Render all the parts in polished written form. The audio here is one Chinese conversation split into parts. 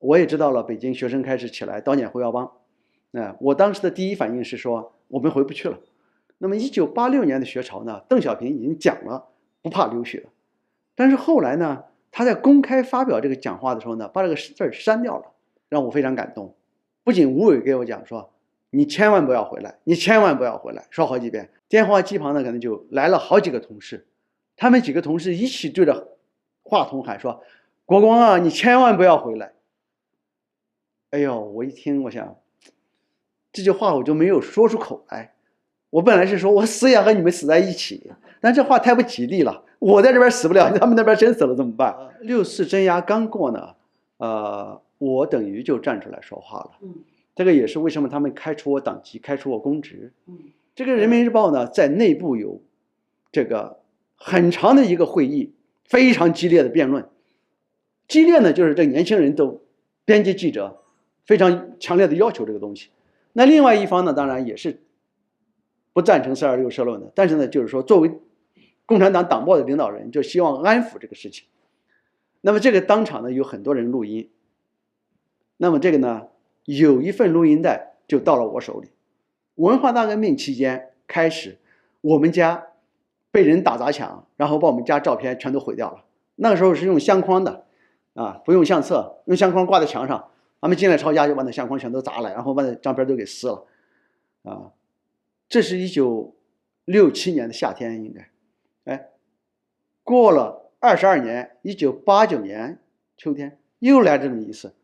我也知道了北京學生開始起來悼念胡耀邦。我當時的第一反應是說我們回不去了。那麼1986年的學潮呢，鄧小平已經講了不怕流血，但是後來呢，他在公開發表這個講話的時候呢，把這個字兒刪掉了，讓我非常感動。不僅吳偉給我講說你千萬不要回来，你千萬不要回来，說好幾遍。電話機旁呢可能就來了好幾個同事，他們幾個同事一起對着話筒喊說國光啊，你千萬不要回來。哎呦，我一听我想這句話我就没有說出口來。我本來是說我死也和你們死在一起，但這話太不吉利了，我在這邊死不了，他們那邊真死了怎麼辦？6·4鎮壓剛過呢，我等於就站出來說話了。這個也是為什麼他們開除我黨籍，開除我公職。這個人民日報呢，在內部有這個很長的一個會議，非常激烈的辯論。激烈呢，就是這年輕人都編輯記者非常強烈的要求這個東西。那另外一方呢，當然也是不贊成4·26社論的，但是呢，就是說作為共產党党報的領導人，就希望安撫這個事情。那麼這個當場呢，有很多人錄音。那麼這個呢，有一份錄音帶就到了我手裡。文化大革命期間開始，我們家被人打砸搶，然后把我們家照片全都毀掉了。那個時候是用相框的，不用相冊，用相框掛在牆上。他们进来抄家就把那相框全都砸了，然后把那照片都給撕了。這是1967年的夏天應該。過了22年，1989年秋天又來這麼一次。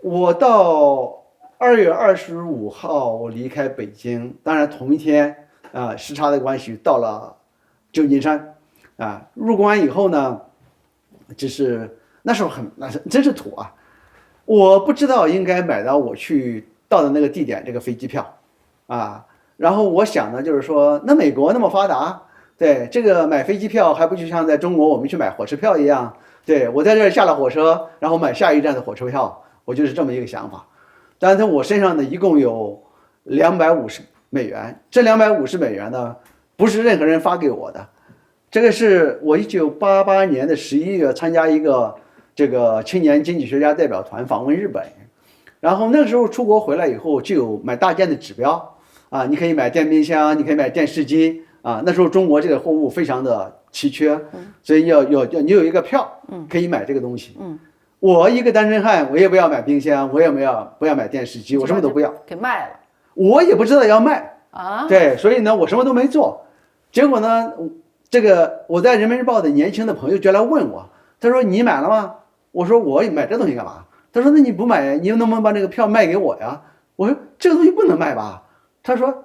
我到2月25號我離開北京，當然同一天時差的關係到了舊金山入關以後呢，就是那時候真是土啊，我不知道應該買到我去到的那個地點這個飛機票然後我想呢，就是說那美國那麼發達，對這個買飛機票還不就像在中國我們去買火車票一樣，對我在這兒下了火車，然後買下一站的火車票。我就是這麼一個想法，但是我身上呢一共有$250，這$250呢不是任何人發給我的，這個是我1988年的11月參加一個這個青年經濟學家代表團訪問日本，然後那個時候出國回來以後就有買大件的指標你可以買電冰箱，你可以買電視機那時候中國這個貨物非常的奇缺，所以你有一個票可以買這個東西。我一個單身漢，我也不要買冰箱，我也不要買電視機，我什麼都不要，給賣了。我也不知道要賣對，所以呢，我什麼都沒做。結果呢，這個我在人民日報的年輕的朋友就來問我，他說你買了嗎？我說我買這東西幹嘛？他說那你不買，你能不能把這個票賣給我呀？我說這個東西不能賣吧？他說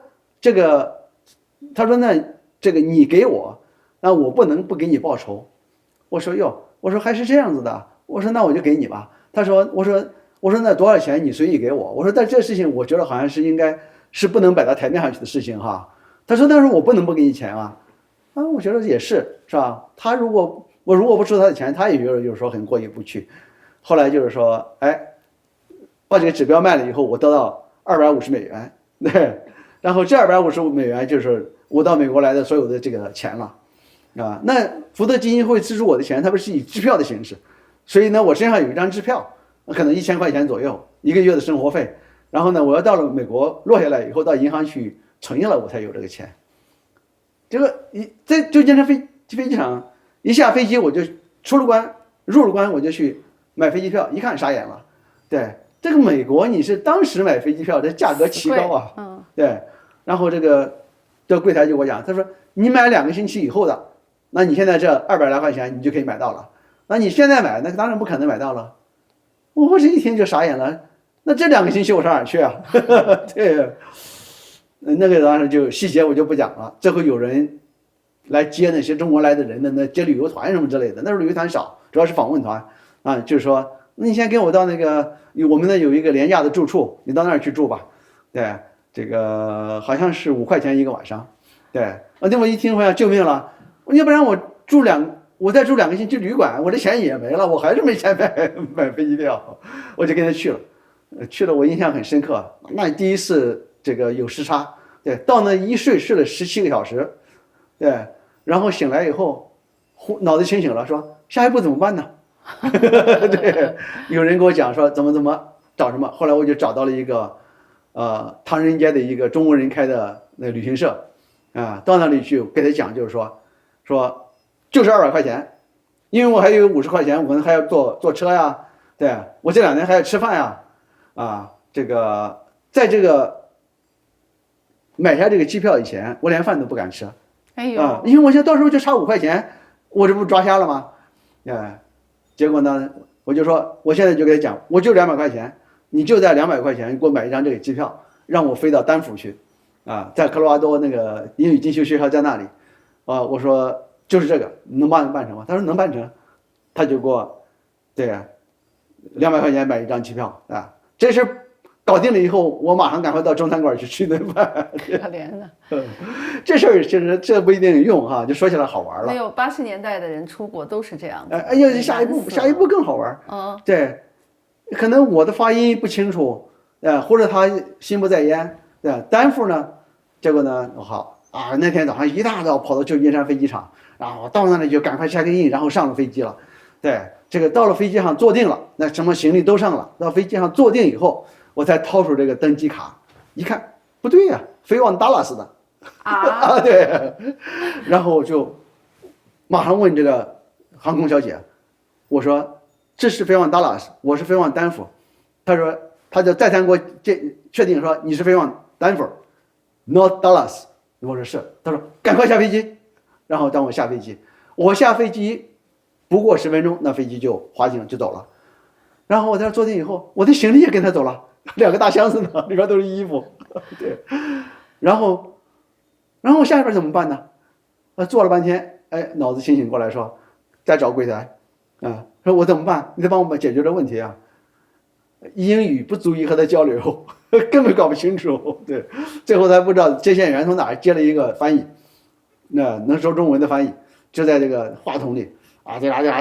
那這個你給我，那我不能不給你報酬。我說喲，我說還是這樣子的。我說那我就給你吧。他說我說那多少錢你隨意給我。我說但這事情我覺得好像是應該是不能擺到台面上去的事情哈。他說但是我不能不給你錢我覺得也是吧。我如果不收他的錢，他也覺得就是說很過意不去。後來就是說把這個指標賣了以後，我得到$250，對，然後這$250就是我到美國來的所有的這個錢了那福特基金會資助我的錢，它不是以支票的形式。所以呢，我身上有一張支票，可能1000塊錢左右，1個月的生活費。然後呢，我要到了美國落下來以後，到銀行去存了，我才有這個錢。這個在舊金山飛機場一下飛機，我就出了關，入了關，我就去買飛機票，一看傻眼了。對，這個美國你是當時買飛機票，這價格奇高對。然後這個櫃檯就給我講，他說你買2個星期以後的，那你現在這200來塊錢你就可以買到了。那你現在買，那當然不可能買到了。我這一聽就傻眼了，那這2個星期我上哪去啊？對，那個當時就細節我就不講了。這會有人來接那些中國來的人的，那接旅遊團什麼之類的。那時候旅遊團少，主要是訪問團就是說，那你先給我到那個我們那有一個廉價的住處，你到那兒去住吧。對，這個好像是5塊錢1個晚上。對，那我一聽我想救命了，要不然我再住2個星期旅館，我這錢也沒了，我還是沒錢買飛機票，我就跟他去了。去了我印象很深刻，那第一次這個有時差，對，到那一睡了17個小時，對，然後醒來以後，腦子清醒了，說下一步怎麼辦呢？对，有人跟我講說怎麼找什麼，後來我就找到了一個唐人街的一個中國人開的那旅行社，到那裡去給他講，就是說就是200塊錢，因為我還有50塊錢，我可能還要坐車呀，对，我這2年還要吃飯呀，這個在这個買下這個機票以前，我連飯都不敢吃，因為我現在到時候就差5塊錢，我這不抓瞎了嗎？結果呢，我就說我現在就給他講，我就200塊錢，你就在200塊錢給我買一張這個機票，讓我飛到丹佛去，在科羅拉多那個英語進修學校在那裡，我說就是這個，能辦成嗎？他說能辦成，他就給我，對，200塊錢買一張機票這事搞定了以後，我馬上趕快到中餐館去吃頓飯。可憐的，這事兒其實這不一定有用哈，就說起來好玩了。沒有80年代的人出國都是這樣的。哎呀，下一步更好玩。對，可能我的發音不清楚，或者他心不在焉。对，丹佛呢，結果呢，好那天早上一大早跑到舊金山飛機場，然後到那裡就趕快check in，然後上了飛機了。對，這個到了飛機上坐定了，那什麼行李都上了，到飛機上坐定以後，我才掏出這個登機卡，一看不對呀，飛往達拉斯的對，然後我就馬上問這個航空小姐，我說這是飛往達拉斯，我是飛往丹佛，他就再三給我確定說你是飛往丹佛 ，not Dallas， 我說是，他說趕快下飛機，然後當我下飛機，我下飛機不過10分鐘，那飛機就滑行就走了，然後我在這坐定以後，我的行李也跟他走了。2個大箱子呢，裡邊都是衣服，對，然後下邊怎麼辦呢？坐了半天，腦子清醒過來說，再找櫃台，說我怎麼辦？你得幫我解決這問題啊！英語不足以和他交流，根本搞不清楚，對，最後才不知道接線員從哪兒接了一個翻譯，能說中文的翻譯，就在這個話筒裡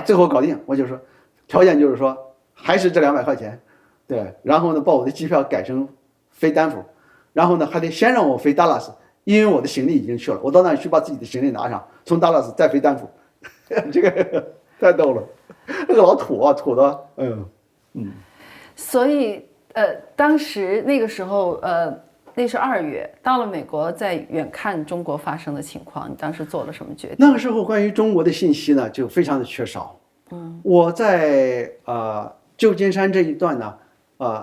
最後搞定。我就說，條件就是說，還是這200塊錢。對，然後呢，把我的機票改成飛丹佛，然後呢，還得先讓我飛達拉斯，因為我的行李已經去了，我到那裡去把自己的行李拿上，從達拉斯再飛丹佛，這個太逗了，這個老土的，所以當時那個時候那是2月，到了美國在遠看中國發生的情況，你當時做了什麼決定？那個時候關於中國的信息呢，就非常的缺少。我在舊金山這一段呢。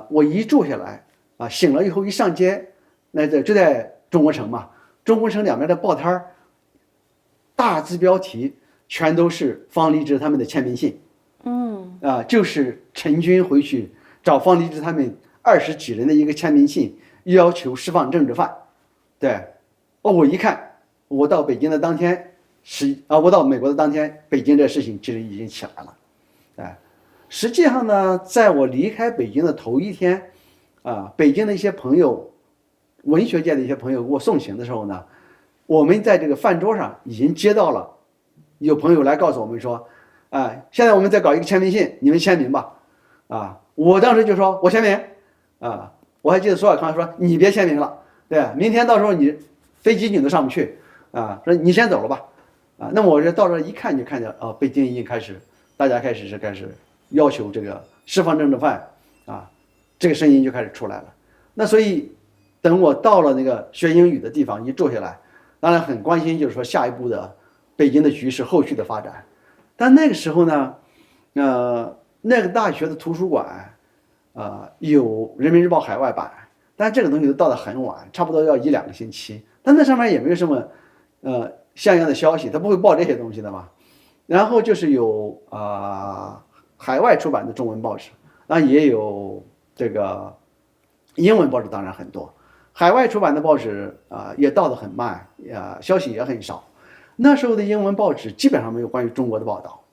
我一住下來醒了以後一上街，那就在中國城嘛，中國城两邊的報攤兒，大字標題全都是方勵之他們的簽名信，就是陳軍回去找方勵之他們20幾人的一個簽名信，要求釋放政治犯。对，我一看，我到北京的當天我到美國的當天，北京這事情其實已經起來了，實際上呢，在我離開北京的頭一天，北京的一些朋友，文學界的一些朋友給我送行的時候呢，我們在這個飯桌上已經接到了，有朋友來告訴我們說，現在我們在搞一個簽名信，你們簽名吧，我當時就說我簽名，我還記得索爾康說你別簽名了，對，明天到時候你飛機你都上不去，說你先走了吧，那么我这到这一看就看見北京已經開始，大家開始要求這個釋放政治犯，這個聲音就開始出來了。那所以等我到了那個學英語的地方一坐下來，當然很關心就是說下一步的北京的局勢後續的發展。但那個時候呢，那個大學的圖書館有人民日報海外版，但這個東西都到得很晚，差不多要1-2個星期，但那上面也沒有什麼像樣的消息，他不會報這些東西的嘛。然後就是有海外出版的中文報紙，也有這個英文報紙，當然很多。海外出版的報紙也到得很慢，消息也很少。那時候的英文報紙基本上沒有關於中國的報道，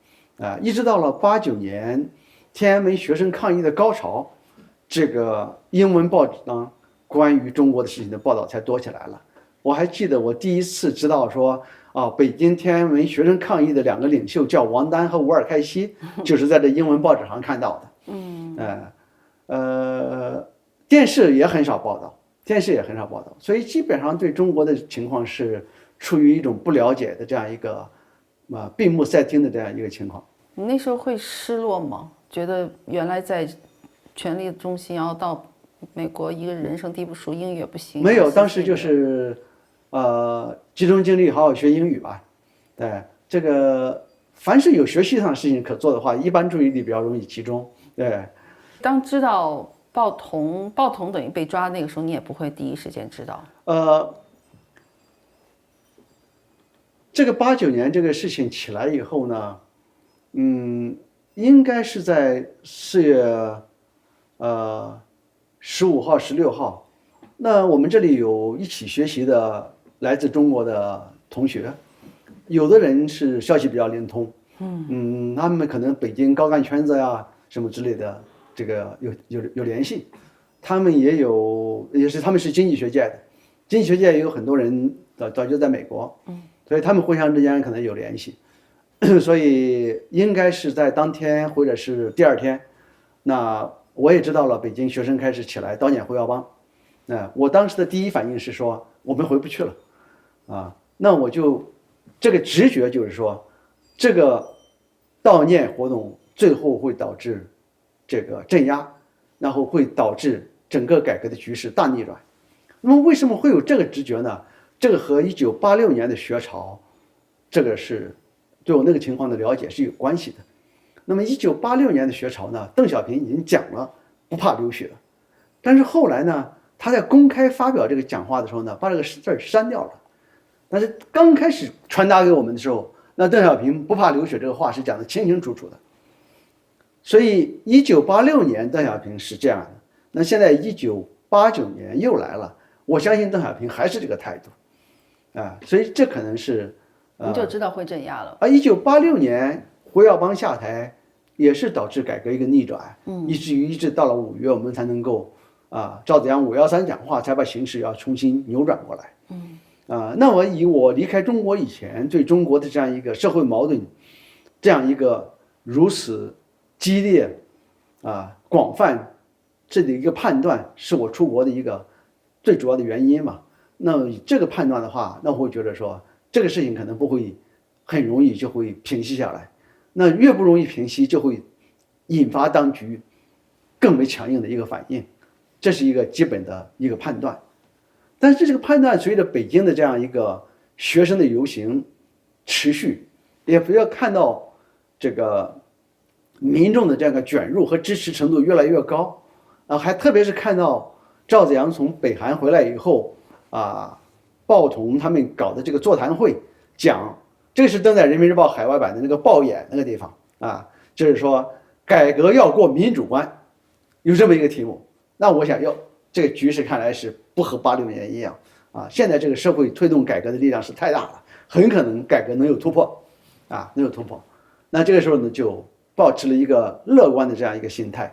一直到了89年天安門學生抗議的高潮，這個英文報紙呢關於中國的事情的報道才多起來了。我還記得我第一次知道說北京天安門學生抗議的2個領袖叫王丹和伍爾開西，就是在這英文報紙上看到的。電視也很少報道，所以基本上對中國的情況是處於一種不了解的這樣一個閉目塞聽的這樣一個情況。你那時候會失落嗎？覺得原來在權力的中心，然後到美國一個人生地不熟，英語也不行。沒有，當時就是集中精力好好學英語吧。对，這個凡是有學習上的事情可做的話，一般注意力比較容易集中。對，當知道報童等於被抓那個時候，你也不會第一時間知道。這個89年這個事情起來以後呢，應該是在4月15號、16號。那我們這裡有一起學習的來自中國的同學，有的人是消息比較靈通，他們可能北京高幹圈子呀什麼之類的，這個有聯繫。他們他們是經濟學界的，經濟學界也有很多人早就在美國，所以他們互相之間可能有聯繫。所以應該是在當天或者是第2天，那我也知道了，北京學生開始起來悼念胡耀邦。我當時的第一反應是說我們回不去了，那我就這個直覺就是說，這個悼念活動最後會導致這個鎮壓，然後會導致整個改革的局勢大逆轉。那麼為什麼會有這個直覺呢？這個和1986年的學潮，這個是對我那個情況的了解是有關係的。那麼1986年的學潮呢，鄧小平已經講了不怕流血了，但是後來呢，他在公開發表這個講話的時候呢，把這個字刪掉了。但是剛開始傳達給我們的時候，那鄧小平不怕流血這個話是講得清清楚楚的。所以1986年鄧小平是這樣的，那現在1989年又來了，我相信鄧小平還是這個態度，所以這可能是你就知道会镇压了。1986年胡耀邦下台，也是導致改革一個逆轉，以至於一直到了5月，我們才能夠趙紫陽513講話，才把形勢要重新扭轉過來。那我以我離開中國以前對中國的這樣一個社會矛盾，這樣一個如此激烈廣泛這的一個判斷，是我出國的一個最主要的原因嘛。那麼這個判斷的話，那我會覺得說這個事情可能不會很容易就會平息下來，那越不容易平息，就會引發當局更為強硬的一個反應，這是一個基本的一個判斷。但是這個判斷隨着北京的這樣一個學生的遊行持續，也不要看到這個民眾的這樣一個捲入和支持程度越來越高，還特別是看到趙紫陽從北韓回來以後報童他們搞的這個座談會，講這個是登在人民日報海外版的那個報眼那個地方就是說改革要過民主關，有這麼一個題目。那我想這個局勢看來是不和86年一樣現在這個社會推動改革的力量是太大了，很可能改革能有突破能有突破。那这個時候呢，就保持了一個樂觀的這樣一個心態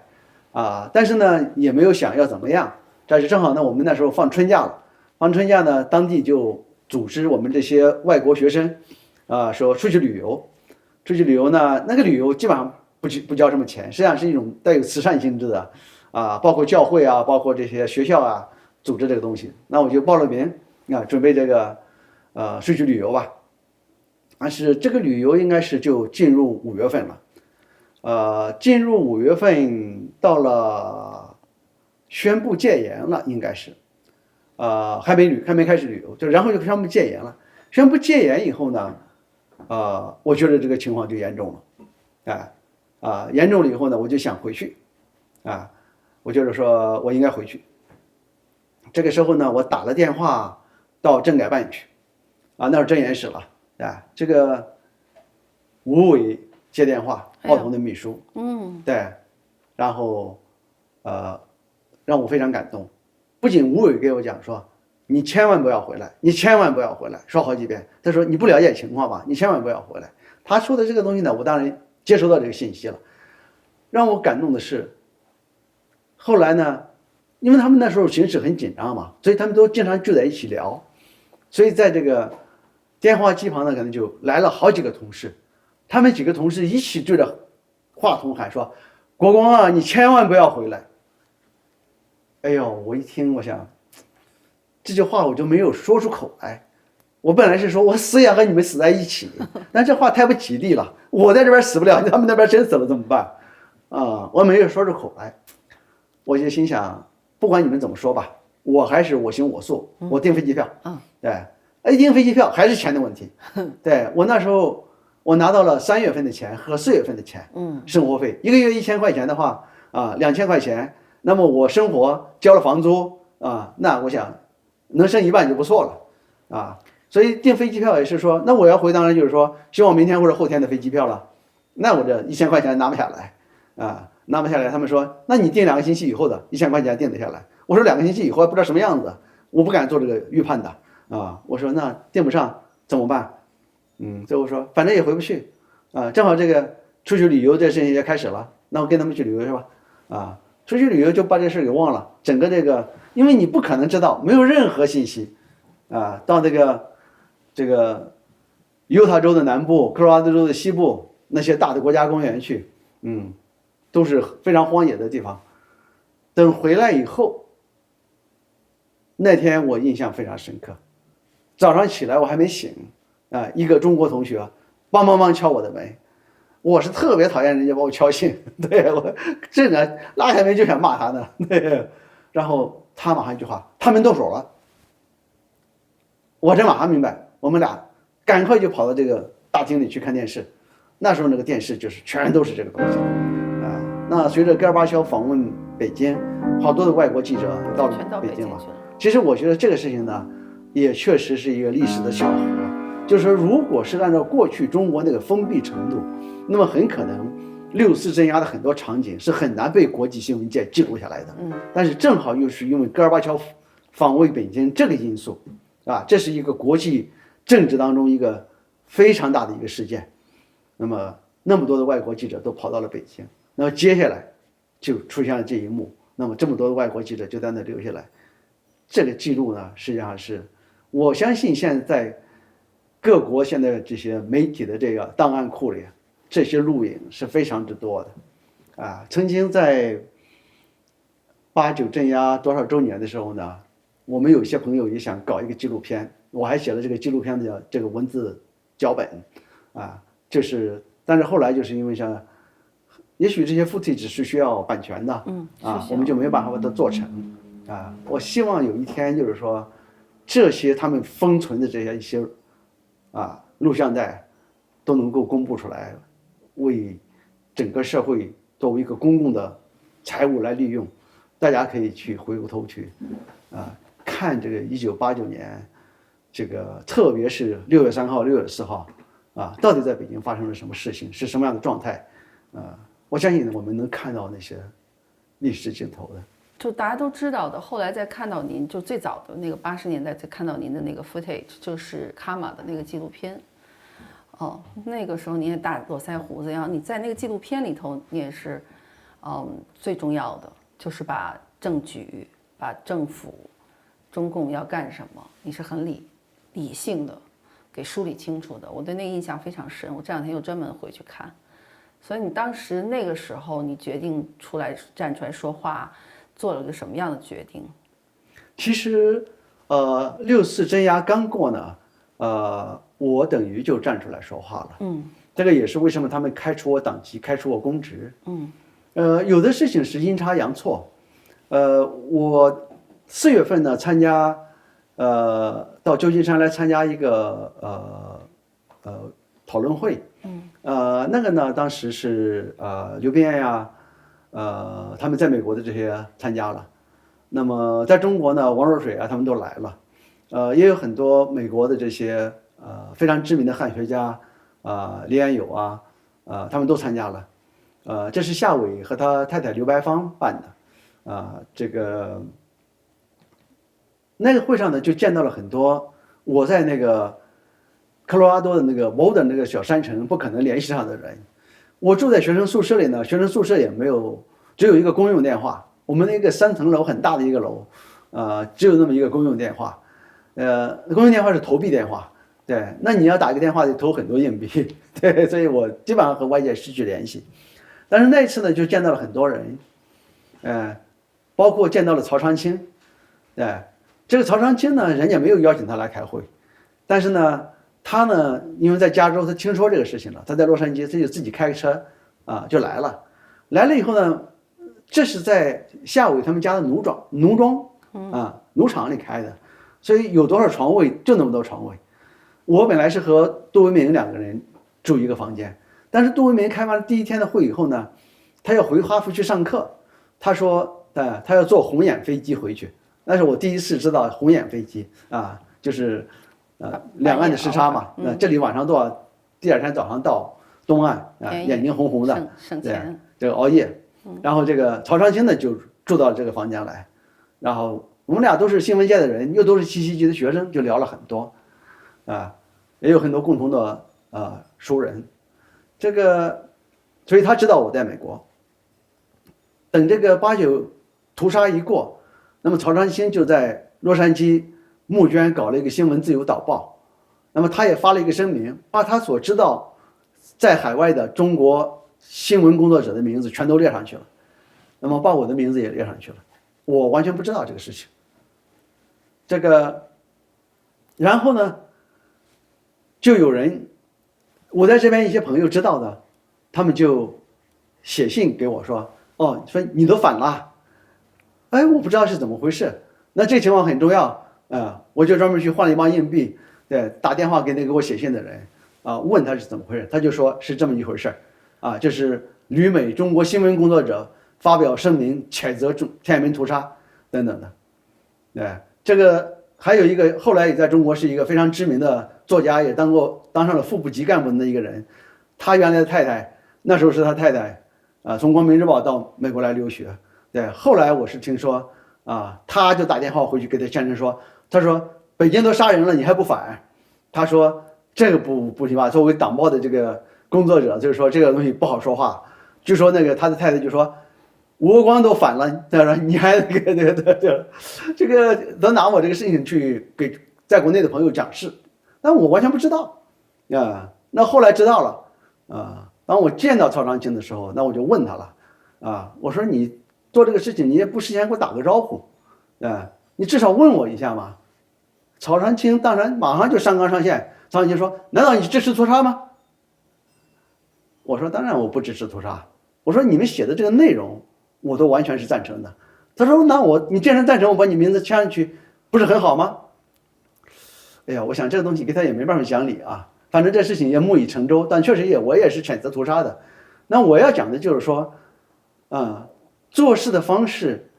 但是呢也沒有想要怎麼樣。但是正好呢，我們那時候放春假了，放春假呢，當地就組織我們這些外國學生說出去旅遊。出去旅遊呢，那個旅遊基本上不交什麼錢，實際上是一種帶有慈善性質的包括教會包括這些学校組織這個東西。那我就報了名準備這個出去旅遊吧。但是這個旅遊應該是就進入5月份了，進入5月份到了宣布戒嚴了，應該是還沒開始旅遊，然後就宣布戒嚴了。宣布戒嚴以後呢我覺得這個情況就嚴重了嚴重了以後呢，我就想回去我就是說我應該回去。這個時候呢，我打了電話到政改辦去那是政研室了這個吳偉接電話，報童的秘書對，然後讓我非常感動。不僅吳偉給我講說你千萬不要回来，你千萬不要回来，說好幾遍。他說你不了解情況吧，你千万不要回来。他說的這個東西呢，我当然接收到這個信息了。讓我感動的是，後來呢，因為他們那時候形勢很緊張嘛，所以他們都經常聚在一起聊。所以在這個電話機旁呢可能就來了好幾個同事，他們幾個同事一起對着話筒喊說：“國光啊，你千萬不要回來。”哎呦，我一聽，我想這句話我就沒有說出口來。我本來是說我死也和你們死在一起，但這話太不吉利了。我在這邊死不了，他們那邊真死了怎麼辦？我沒有說出口來。我就心想，不管你們怎么说吧，我還是我行我素，我訂飛機票。對，一訂飛機票還是錢的問題。對，我那時候我拿到了3月份的錢和4月份的錢，生活費，一個月1000塊錢的話，2000塊錢，那麼我生活交了房租那我想能剩1萬就不錯了所以訂飛機票也是說，那我要回當然就是說希望明天或者後天的飛機票了，那我這1000塊錢拿不下來拿不下來。他們說，那你訂2個星期以後的1000塊錢訂得下來。我說2個星期以后還不知道什麼樣子，我不敢做這個預判的我說那訂不上怎麼辦？最後說反正也回不去正好這個出去旅遊這事情也開始了，那我跟他們去旅遊是吧？出去旅遊就把這事給忘了，整個這個因為你不可能知道，没有任何信息到这个犹他州的南部、科罗拉多州的西部那些大的国家公園去，都是非常荒野的地方。等回來以後，那天我印象非常深刻。早上起來我還沒醒一個中國同學梆梆梆敲我的門，我是特別討厭人家把我敲醒，對，我這個拉開門就想罵他呢，對，然後他馬上一句話，他們動手了。我這馬上明白，我們倆趕快就跑到這個大廳裡去看電視。那時候那個電視就是全都是這個東西那隨着戈爾巴喬訪問北京，好多的外國記者到了北京了。其實我覺得這個事情呢，也確實是一個歷史的巧合。就是說，如果是按照過去中國那個封閉程度，那麼很可能6·4鎮壓的很多場景是很難被國際新聞界記錄下來的。但是正好又是因為戈爾巴喬訪問北京這個因素這是一個國際政治當中一個非常大的一個事件。那麼多的外國記者都跑到了北京，那麼接下來就出現了這一幕。那麼這麼多的外國記者就在那留下來，這個記錄呢，實際上是我相信現在各國現在這些媒體的這個檔案庫裡，這些錄影是非常之多的曾經在8·9鎮壓多少週年的時候呢，我們有些朋友也想搞一個紀錄片，我還寫了這個紀錄片的這個文字腳本但是後來就是因為像也許這些 footage 是需要版權的我們就沒辦法把它做成我希望有一天就是說這些他們封存的這些一些錄像帶都能夠公布出來，為整個社會作為一個公共的財物來利用。大家可以去回過頭去看這個1989年這個特別是6月3號6月4號到底在北京發生了什麼事情，是什麼樣的狀態我相信我們能看到那些歷史鏡頭的，就大家都知道的。後來再看到您，就最早的那個80年代再看到您的那個 footage， 就是卡瑪的那個紀錄片那個時候你也大絡腮鬍子，然後你在那個紀錄片裡頭，你也是最重要的就是把政局、把政府、中共要幹什麼，你是很理性的給梳理清楚的。我對那個印象非常深，我這兩天又專門回去看。所以你當時那個時候，你決定站出來說話，做了個什麼樣的決定？其實6·4鎮壓剛過呢，我等於就站出來說話了。這個也是為什麼他們開除我黨籍，開除我公職。有的事情是陰差陽錯。我4月份呢參加到舊金山來參加一個討論會。那個呢當時是劉邊呀他們在美國的這些參加了。那麼在中國呢，王若水他們都來了。也有很多美國的這些非常知名的漢學家李安友他們都參加了。這是夏偉和他太太劉白芳辦的。這個那個會上呢，就見到了很多我在那個科羅拉多的那個 Boulder 那個小山城不可能聯繫上的人。我住在學生宿舍裡呢，學生宿舍也沒有，只有一個公用電話。我們那個3層樓很大的一個樓，只有那麼一個公用電話。公用電話是投幣電話，对，那你要打個電話得投很多硬幣，對，所以我基本上和外界失去聯繫。但是那一次呢，就見到了很多人，包括見到了曹長青，這個曹長青呢，人家沒有邀請他來開會，但是呢，他呢，因為在加州，他聽說這個事情了，他在洛杉磯，他就自己開個車啊就來了。來了以後呢，這是在夏偉他們家的農莊啊農場裡開的，所以有多少床位就那麼多床位。我本來是和杜維明兩個人住一個房間，但是杜維明開完了第一天的會以後呢，他要回哈佛去上課，他說他要坐紅眼飛機回去。那是我第一次知道紅眼飛機啊，就是兩岸的時差嘛，那这裡晚上到，第二天早上到東岸啊，眼睛紅紅的，对，这个熬夜。然後這個曹長青呢就住到這個房間來，然後我們倆都是新聞界的人，又都是七七級的學生，就聊了很多，也有很多共同的熟人，這個，所以他知道我在美國。等這個89屠殺一過，那麼曹長青就在洛杉磯募捐搞了一個新聞自由導報，那麼他也發了一個聲明，把他所知道在海外的中國新聞工作者的名字全都列上去了，那麼把我的名字也列上去了，我完全不知道這個事情。這個，然後呢，就有人，我在這邊一些朋友知道的，他們就寫信給我說，哦，說你都反了。哎，我不知道是怎麼回事。那這情況很重要我就專門去換了一幫硬幣，對，打電話給那個給我寫信的人問他是怎麼回事，他就說是這麼一回事就是旅美中國新聞工作者發表聲明譴責天安門屠殺等等的。對，這個還有一個後來也在中國是一個非常知名的作家，也當上了副部級幹部的一個人，他原來的太太那時候是他太太從光明日報到美國來留學。對，後來我是聽說他就打電話回去給他先生說，他說北京都殺人了你還不反？他說這個不行吧，作為黨報的這個工作者，就是說這個東西不好說話。據說那個他的太太就說吳國光都反了，他說你還這個都拿我這個事情去給在國內的朋友講事，但我完全不知道那後來知道了當我見到曹長青的時候，那我就問他了我說你做這個事情你也不事先給我打個招呼你至少問我一下嘛。曹長青當然馬上就上綱上線，曹長青說難道你支持屠殺嗎？我說當然我不支持屠殺，我說你們寫的這個內容我都完全是贊成的。他說那你既然贊成，我把你名字簽上去不是很好嗎？哎呀，我想這個東西給他也沒辦法講理反正這事情也木已成舟，但確實我也是譴責屠殺的。那我要講的就是說做事的方式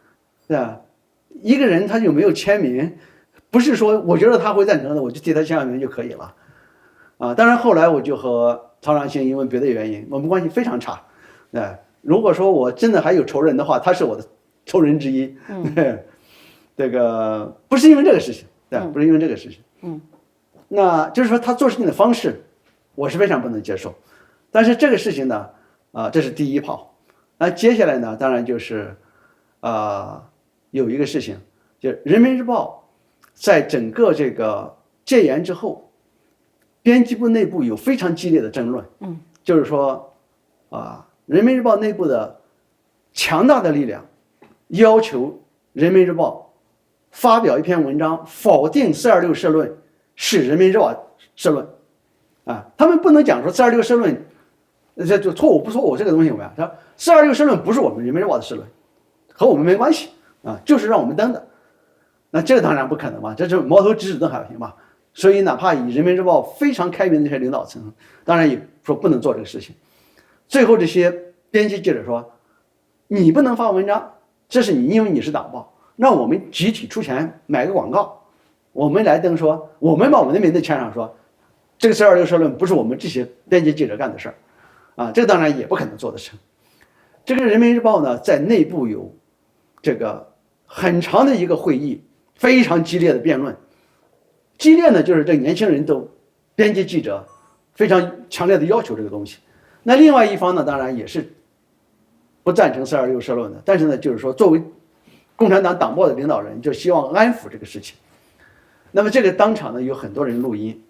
一個人他有沒有簽名，不是說我覺得他會贊成的我就替他簽名就可以了當然後來我就和曹長青因為別的原因我們關係非常差如果說我真的還有仇人的話，他是我的仇人之一這個不是因為這個事情不是因為這個事情那就是說他做事情的方式我是非常不能接受，但是這個事情呢這是第一炮。那接下來呢，當然就是有一個事情，就人民日報在整個這個戒嚴之後，編輯部內部有非常激烈的爭論就是說人民日報內部的強大的力量要求人民日報發表一篇文章否定426社論是人民日報社論他們不能講說426社論這就錯誤不錯誤，這個東西有沒有？他說426社論不是我們人民日報的社論，和我們沒關係就是讓我們登的。那這個當然不可能嘛，這就矛頭直指鄧小平嘛。所以哪怕以人民日報非常開明的這些領導層，當然也說不能做這個事情。最後這些編輯記者說，你不能發文章，這是因為你是黨報，讓我們集體出錢買個廣告，我們來登說，我們把我們的名字簽上說，這個426社論不是我們這些編輯記者幹的事兒這個當然也不可能做得成。這個人民日報呢，在內部有這個很長的一個會議，非常激烈的辯論。激烈呢，就是這年輕人都編輯記者非常強烈的要求這個東西。那另外一方呢，當然也是不贊成426社論的，但是呢，就是說作為共產黨黨報的領導人，就希望安撫這個事情。那麼這個當場呢，有很多人錄音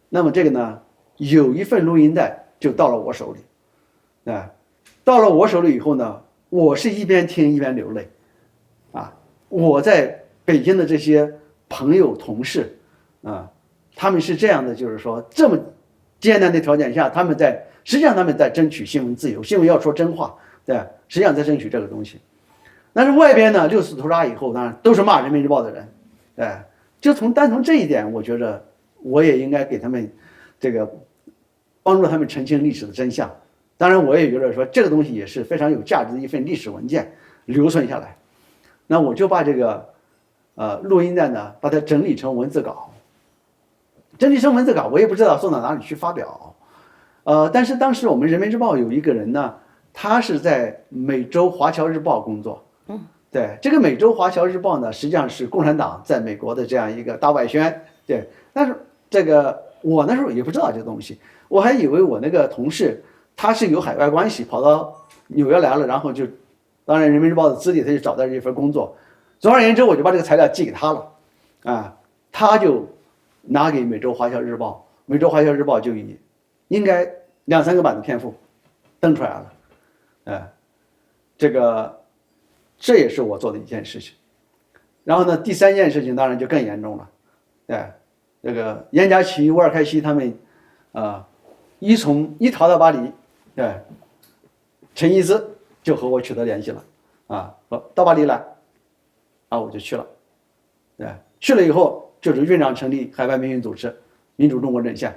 那麼這個呢，有一份錄音帶就到了我手裡，到了我手裡以後呢，我是一邊聽一邊流淚，我在北京的這些朋友同事他們是这样的，就是说這麼艱難的條件下，實際上他們在爭取新聞自由，新聞要說真話，對，實際上在爭取這個東西。但是外邊呢，六四屠殺以後，當然都是罵人民日報的人，就單從這一點，我覺得我也應該給他們這個幫助他們澄清歷史的真相。當然，我也覺得說這個東西也是非常有價值的一份歷史文件留存下來。那我就把這個錄音帶呢，把它整理成文字稿。整理成文字稿，我也不知道送到哪裡去發表。但是当时我們人民日報有一個人呢，他是在美洲華僑日報工作。對，這個美洲華僑日報呢，實際上是共產黨在美國的這樣一個大外宣。對，但是這個我那時候也不知道這個東西，我還以為我那個同事他是有海外關係，跑到紐約來了，然後就當然人民日報的資歷，他就找到這份工作。總而言之，我就把这個材料寄給他了，他就拿給美洲華僑日報，美洲華僑日報就以應該2、3個版的篇幅登出來了，這也是我做的一件事情。然後呢，第3件事情當然就更嚴重了，這個嚴家琪、沃爾開西他們一逃到巴黎，陳一之就和我取得聯繫了，說到巴黎來，我就去了，去了以後就是院長成立海外民運組織民主中國陣線，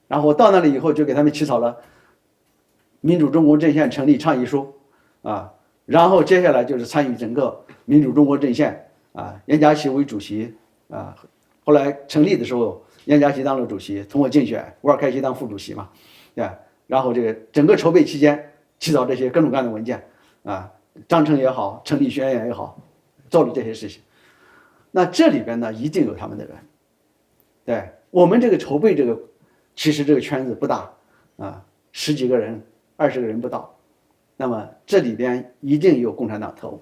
然後我到那裡以後就給他們起草了民主中國陣線成立倡議書，然後接下來就是參與整個民主中國陣線，嚴家琪為主席，後來成立的時候嚴家琪當了主席，通過競選，沃爾開西當副主席嘛，然後這個整個籌備期間起草這些各種各樣的文件，章程也好，成立宣言也好，做了這些事情。那這裡邊呢，一定有他們的人。我們這個籌備這個，其實這個圈子不大，10幾個人、20個人不到。那麼這裡邊一定有共產黨特務，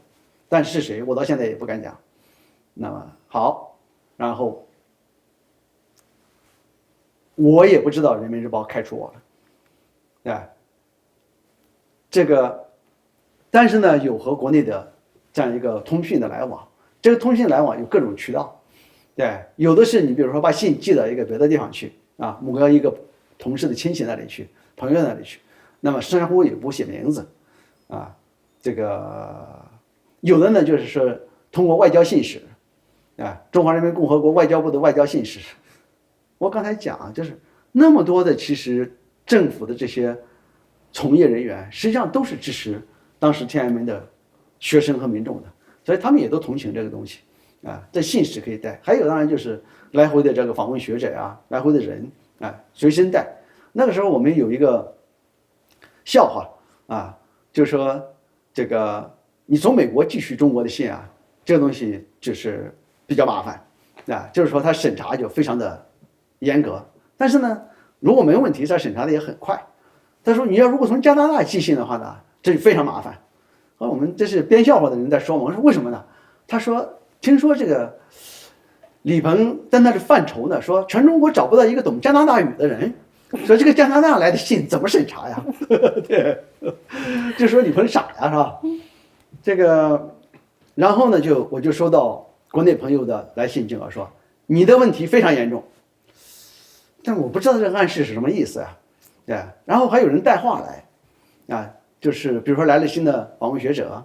但是誰我到現在也不敢講。那麼好，然後我也不知道人民日報開除我了，這個，但是呢有和國內的這樣一個通訊的來往，這個通訊來往有各種渠道，有的是你比如說把信寄到一個別的地方去某個一個同事的親戚那裡去，朋友那裡去，那麼甚乎也不寫名字，這個有的呢就是說通過外交信使，中華人民共和國外交部的外交信使。我刚才講就是那麼多的其實政府的這些從業人員實際上都是支持當時天安門的學生和民眾的，所以他們也都同情這個東西，這信使可以帶，還有當然就是來回的這個訪問學者來回的人隨身帶。那個時候我們有一個笑話就是說這個你從美國寄去中國的信這個東西就是比較麻煩就是說它審查就非常的嚴格，但是呢如果沒問題，它審查的也很快。他說你要如果從加拿大寄信的話呢，這就非常麻煩。我們這是編笑話的人在說嘛，我說為什麼呢？他說聽說這個李鵬在那裡犯愁呢，說全中國找不到一個懂加拿大語的人，說這個加拿大來的信怎麼審查呀？對，就說李鵬傻呀，是吧？這個，然後呢我就收到國內朋友的来信，就說你的問題非常嚴重，但我不知道這個暗示是什麼意思然後還有人帶話來就是比如說來了新的訪問學者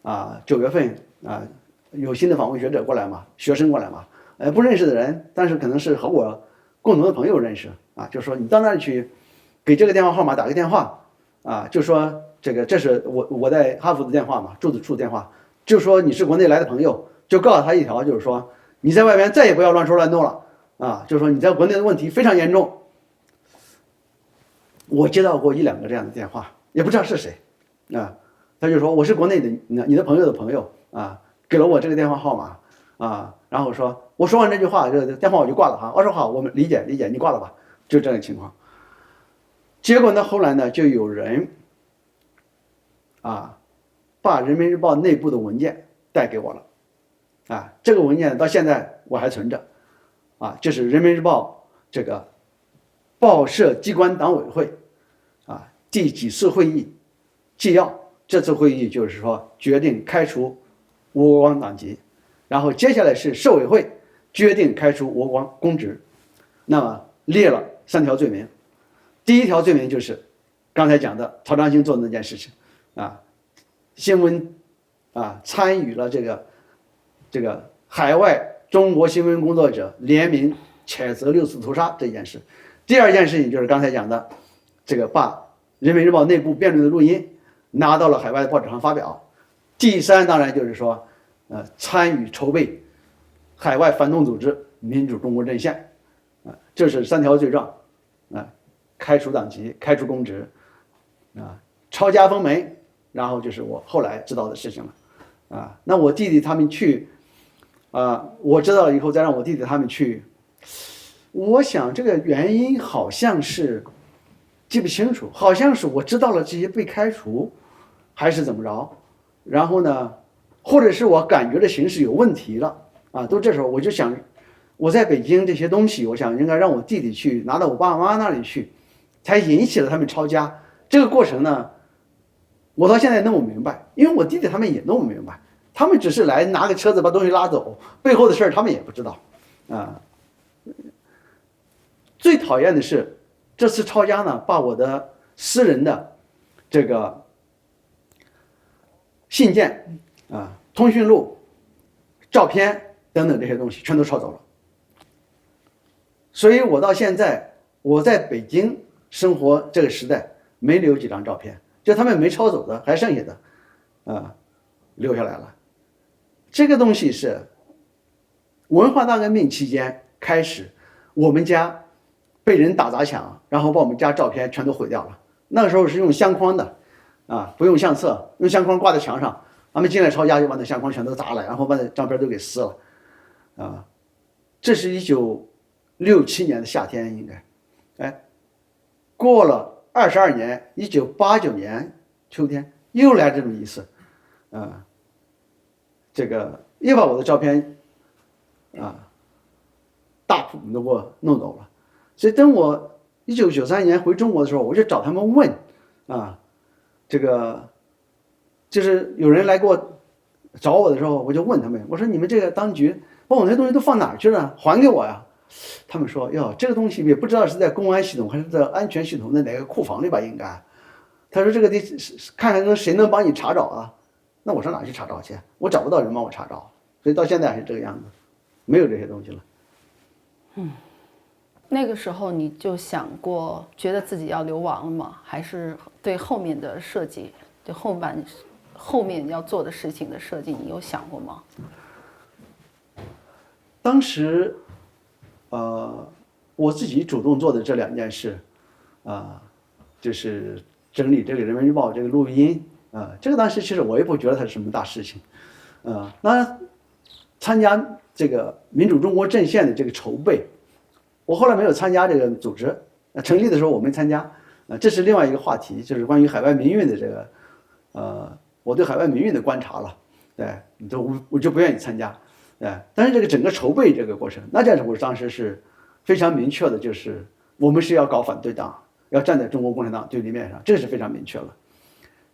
9月份有新的訪問学者過來嘛，學生過來嘛，不認識的人，但是可能是和我共同的朋友認識就說你到那裡去，給這個電話號碼打個電話就說這是我在哈佛的電話嘛，住的處電話，就說你是國內來的朋友，就告訴他一条，就是說你在外面再也不要亂說亂動了就是說你在國內的問題非常嚴重。我接到過1、2個這樣的電話，也不知道是誰他就說我是國內的你的朋友的朋友給了我這個電話號碼然後我說完這句話，這個電話我就掛了我說好，我們理解，你掛了吧，就這樣的情況。結果呢，後來呢，就有人把人民日報內部的文件帶給我了这個文件到現在我還存着就是人民日報這個報設機關黨委會第幾次會議紀要。這次會議就是說決定開除吴國光黨籍，然後接下来是社委會決定開除吴國光公職。那麼列了3條罪名，第1條罪名就是刚才講的陶彰星做的那件事情新聞參與了這個海外中國新聞工作者聯名譴責6次屠殺這件事。第2件事情就是剛才講的這個把人民日報內部辯論的錄音拿到了海外的報紙上發表。第3當然就是說參與籌備海外反動組織民主中國陣線這是3條罪狀開除黨籍，開除公職抄家封门，然後就是我後來知道的事情了那我弟弟他们去我知道了以後再讓我弟弟他们去，我想这个原因好像是記不清楚，好像是我知道了這些被開除還是怎麼着，然後呢或者是我感覺的形勢有問題了都這時候我就想我在北京這些東西我想應該讓我弟弟去拿到我爸媽那裡去，才引起了他們抄家。這個過程呢我到現在弄不明白，因為我弟弟他們也弄不明白，他們只是來拿個車子把東西拉走，背後的事他們也不知道最討厭的是這次抄家呢把我的私人的這個信件通訊錄照片等等這些東西全都抄走了。所以我到現在我在北京生活這個時代沒留幾張照片，就他們沒抄走的還剩下的留下來了。這個東西是文化大革命期間開始我們家被人打砸搶，然後把我們家照片全都毀掉了。那個時候是用相框的不用相冊，用相框掛在牆上，他們進來抄家就把那相框全都砸了，然後把那照片都給撕了這是1967年的夏天應該過了22年1989年秋天又來這麼一次這個又把我的照片大譜都給我弄走了。所以等我1993年回中國的時候，我就找他們問這個就是有人來給我找我的時候，我就問他們，我說你們這個當局把我那東西都放哪兒去了，還給我呀。他們說喲這個東西也不知道是在公安系統還是在安全系統的哪個庫房裡吧應該。他說這個得看看誰能幫你查找那我上哪去查找去，我找不到人幫我查找。所以到現在還是這個樣子，沒有這些東西了。那個時候你就想過覺得自己要流亡了嗎？還是對後面的設計，對後面要做的事情的設計你有想過嗎？當時我自己主動做的這2件事就是整理這個人民日報這個錄音這個當時其實我也不覺得它是什麼大事情那參加這個民主中國陣線的這個籌備，我後來沒有參加這個組織成立的時候我沒參加這是另外一個話題，就是關於海外民運的這個我對海外民運的觀察了，對，我就不願意參加，對，但是這個整個籌備這個過程，那這樣我當時是非常明確的，就是我們是要搞反對黨，要站在中國共產黨對立面上，這個是非常明確了。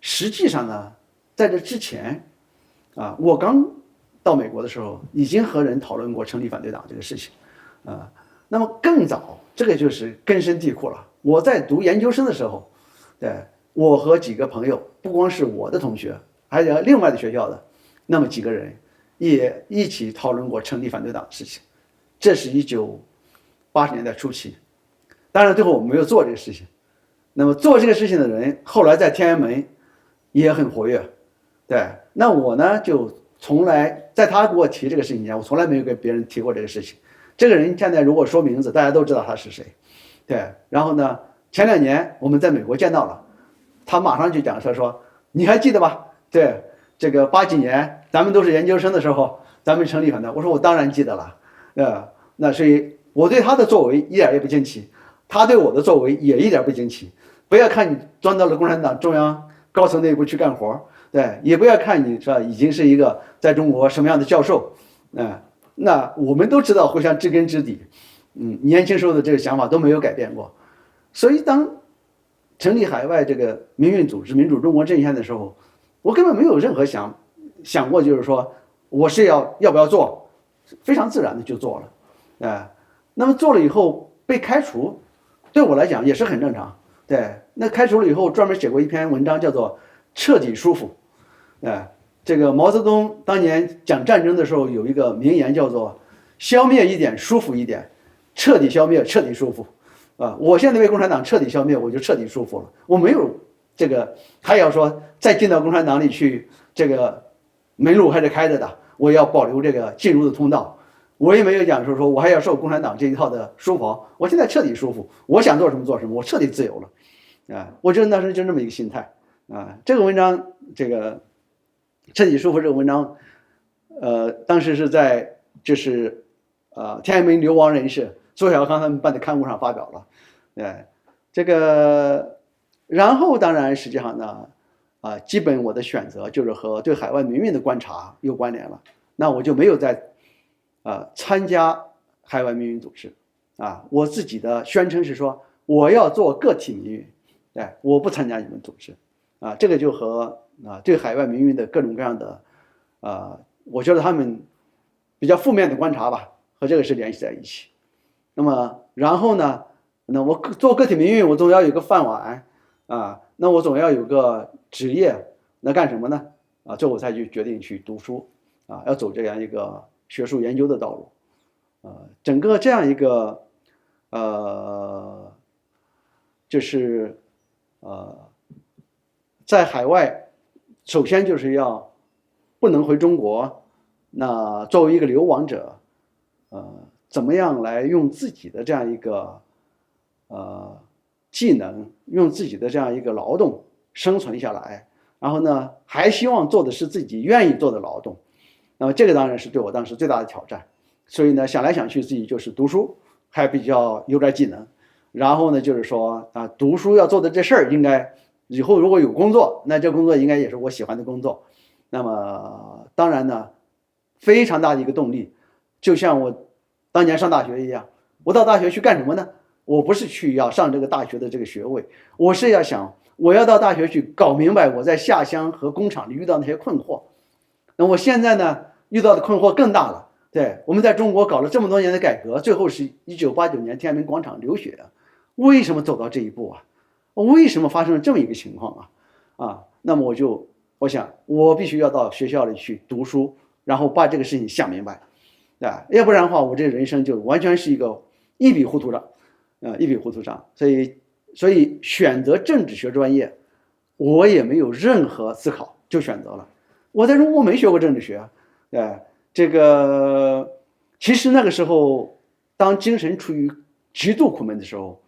實際上呢，在這之前我剛到美國的時候已經和人討論過成立反對黨這個事情那麼更早這個就是根深蒂固了。我在讀研究生的時候，對，我和幾個朋友，不光是我的同學，還有另外的學校的那麼幾個人也一起討論過成立反對黨的事情。這是1980年代初期，當然最後我們沒有做這個事情。那麼做這個事情的人後來在天安門也很活躍，對，那我呢就從來在他給我提這個事情前，我從來沒有跟別人提過這個事情。這個人現在如果說名字，大家都知道他是誰，對。然後呢，前2年我們在美國見到了，他馬上就講說你還記得吧？對，這個80幾年咱們都是研究生的時候，咱們成立反對黨。我說我當然記得了，那所以我對他的作為一點也不驚奇，他對我的作為也一點不驚奇。不要看你鑽到了共產黨中央高層內部去幹活，對，也不要看你是吧已經是一個在中國什麼樣的教授，那我們都知道互相知根知底，年輕時候的這個想法都沒有改變過。所以当成立海外这个民運組織民主中國陣線的時候，我根本沒有任何想過，就是說我是要不要做，非常自然的就做了，那麼做了以後被開除，對我來講也是很正常，對，那開除了以後專門寫過一篇文章叫做徹底舒服，這個毛澤東當年講戰爭的時候有一個名言叫做消滅一點舒服一點，徹底消滅徹底舒服。我現在被共產黨徹底消滅，我就徹底舒服了。我沒有這個還要說再進到共產黨裡去，這個門路還是開着的，我要保留這個進入的通道。我也沒有講說我還要受共產黨這一套的書包。我現在徹底舒服，我想做什麼做什麼，我徹底自由了。我覺得那時就這麼一個心態。這個文章，這個徹底舒服這個文章，當時是在就是天安門流亡人士周小康他們辦的刊物上發表了。這個，然後當然實際上呢，基本我的選擇就是和對海外民運的觀察有關聯了。那我就沒有再參加海外民運組織我自己的宣稱是說我要做個體民運，我不參加你們組織這個就和對海外民運的各種各樣的我覺得他們比較負面的觀察吧，和這個是聯繫在一起。那麼然後呢？那我做個體民運，我總要有個飯碗那我總要有個職業，那幹什麼呢？這我才去決定去讀書要走這樣一個學術研究的道路整個這樣一個就是在海外，首先就是要不能回中國，那作為一個流亡者怎麼樣來用自己的這樣一個技能，用自己的這樣一個勞動生存下來，然後呢，還希望做的是自己願意做的勞動，那麼這個當然是對我當時最大的挑戰。所以呢，想來想去，自己就是讀書，還比較有點技能。然後呢，就是說讀書要做的這事兒，應該以後如果有工作，那這工作應該也是我喜歡的工作。那麼當然呢，非常大的一個動力，就像我當年上大學一樣，我到大學去幹什麼呢？我不是去要上這個大學的這個學位，我是要想我要到大學去搞明白我在下鄉和工廠裡遇到那些困惑。那我現在呢，遇到的困惑更大了。對，我們在中國搞了這麼多年的改革，最後是1989年天安門廣場流血，為什麼走到這一步啊？為什麼發生了這麼一個情況那麼我想我必須要到學校裡去讀書，然後把這個事情想明白要不然的話，我這人生就完全是一個一筆糊塗賬一筆糊塗賬。所以選擇政治學專業，我也沒有任何思考就選擇了。我在中國沒學過政治學這個其實那個時候，當精神處於極度苦悶的時候，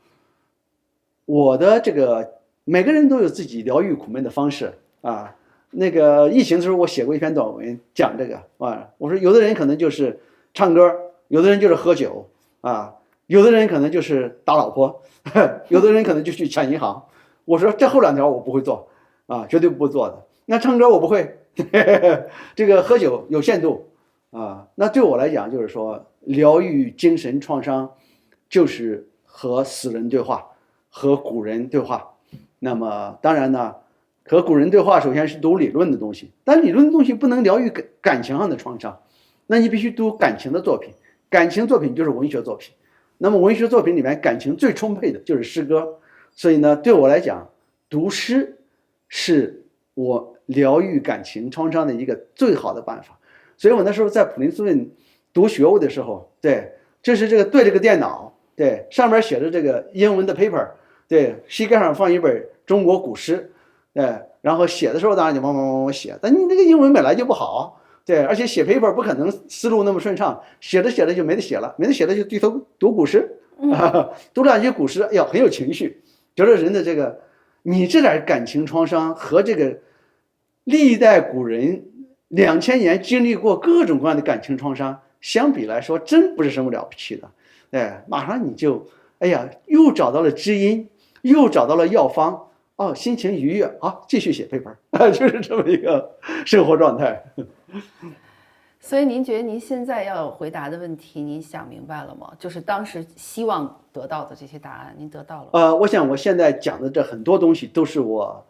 我的這個每個人都有自己療癒苦悶的方式那個疫情的時候，我寫過一篇短文講這個我說有的人可能就是唱歌，有的人就是喝酒有的人可能就是打老婆，有的人可能就去搶銀行。我說這後兩條我不會做絕對不會做的。那唱歌我不會，這個喝酒有限度那對我來講就是說，療癒精神創傷就是和死人對話，和古人對話。那麼當然呢，和古人對話首先是讀理論的東西，但理論的東西不能療癒感情上的創傷，那你必須讀感情的作品，感情作品就是文學作品。那麼文學作品裡面感情最充沛的就是詩歌，所以呢，對我來講，讀詩是我療癒感情創傷的一個最好的辦法。所以我那時候在普林斯頓讀學位的時候，對，就是這個對着個電腦，對，上面寫着這個英文的 paper， 對，膝蓋上放一本中國古詩，對，然後寫的時候當然就慢慢寫，但你那個英文本來就不好，對，而且寫 paper 不可能思路那麼順暢，寫着寫着就沒得寫了，沒得寫了就低頭讀古詩，讀兩句古詩，哎呀，很有情緒，覺得人的這個你這點感情創傷和這個歷代古人2000年經歷過各種各樣的感情創傷相比來說，真不是什麼了不起的。馬上你就哎呀，又找到了知音，又找到了藥方，心情愉悅，好，繼續寫 paper，就是這麼一個生活狀態。所以您觉得您现在要回答的問題，您想明白了嗎？就是當時希望得到的這些答案，您得到了？我想我現在講的這很多東西都是我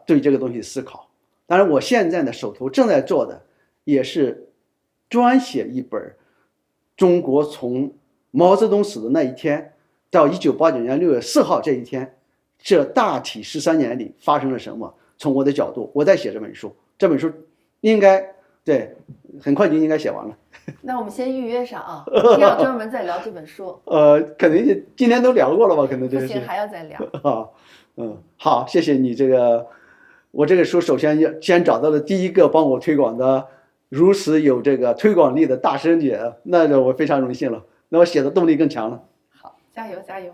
對這個東西思考。當然，我現在呢手頭正在做的也是專寫一本中國從毛澤東死的那一天到1989年6月4號這一天，這大體13年裡發生了什麼？從我的角度，我在寫這本書。這本書應該對，很快就應該寫完了。那我們先預約上啊，一定要專門再聊這本書。可能今天都聊過了吧？可能這不行，還要再聊。好，謝謝你這個。我這個書首先先找到了第一個幫我推廣的如此有這個推廣力的大師姐，那我非常榮幸了。那我寫的動力更強了。好，加油加油。